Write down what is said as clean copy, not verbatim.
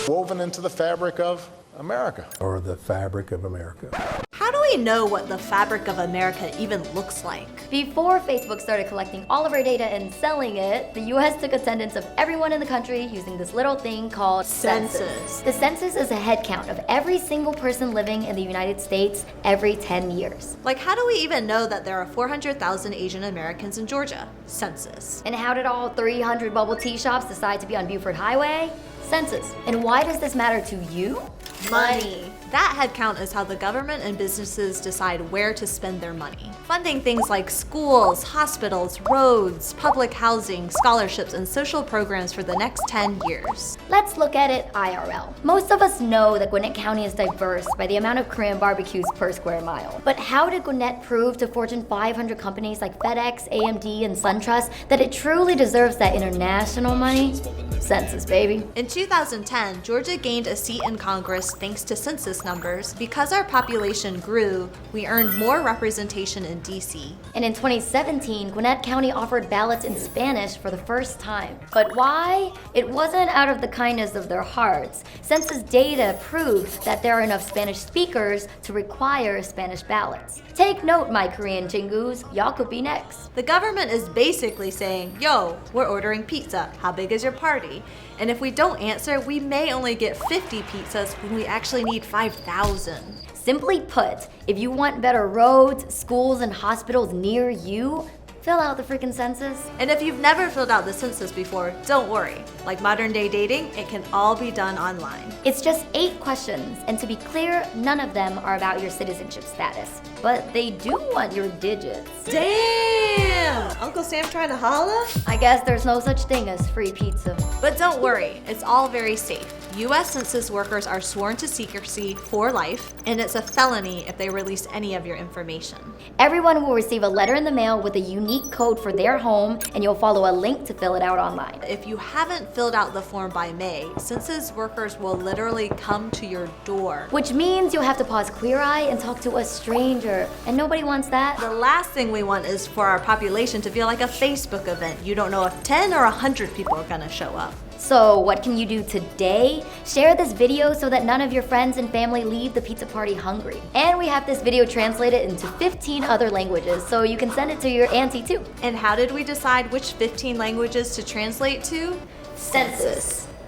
woven into the fabric of America. Or the fabric of America. How do we know what the fabric of America even looks like? Before Facebook started collecting all of our data and selling it, the US took attendance of everyone in the country using this little thing called census. The census is a head count of every single person living in the United States every 10 years. Like, how do we even know that there are 400,000 Asian Americans in Georgia? Census. And how did all 300 bubble tea shops decide to be on Buford Highway? Census. And why does this matter to you? Money. That headcount is how the government and businesses decide where to spend their money. Funding things like schools, hospitals, roads, public housing, scholarships, and social programs for the next 10 years. Let's look at it IRL. Most of us know that Gwinnett County is diverse by the amount of Korean barbecues per square mile. But how did Gwinnett prove to Fortune 500 companies like FedEx, AMD, and SunTrust that it truly deserves that international money? Census, baby. In 2010, Georgia gained a seat in Congress thanks to census numbers. Because our population grew, we earned more representation in DC. And in 2017, Gwinnett County offered ballots in Spanish for the first time. But why? It wasn't out of the kindness of their hearts. Census data proved that there are enough Spanish speakers to require Spanish ballots. Take note, my Korean chingus, y'all could be next. The government is basically saying, yo, we're ordering pizza. How big is your party? And if we don't answer, we may only get 50 pizzas when we actually need 5,000. Simply put, if you want better roads, schools, and hospitals near you, fill out the freaking census. And if you've never filled out the census before, don't worry. Like modern day dating, it can all be done online. It's just 8 questions, and to be clear, none of them are about your citizenship status. But they do want your digits. Damn! Uncle Sam trying to holla? I guess there's no such thing as free pizza. But don't worry, it's all very safe. U.S. Census workers are sworn to secrecy for life, and it's a felony if they release any of your information. Everyone will receive a letter in the mail with a unique code for their home, and you'll follow a link to fill it out online. If you haven't filled out the form by May, census workers will literally come to your door. Which means you'll have to pause Queer Eye and talk to a stranger, and nobody wants that. The last thing we want is for our population to feel like a Facebook event. You don't know if 10 or 100 people are gonna show up. So what can you do today? Share this video so that none of your friends and family leave the pizza party hungry. And we have this video translated into 15 other languages, so you can send it to your auntie too. And how did we decide which 15 languages to translate to? Census.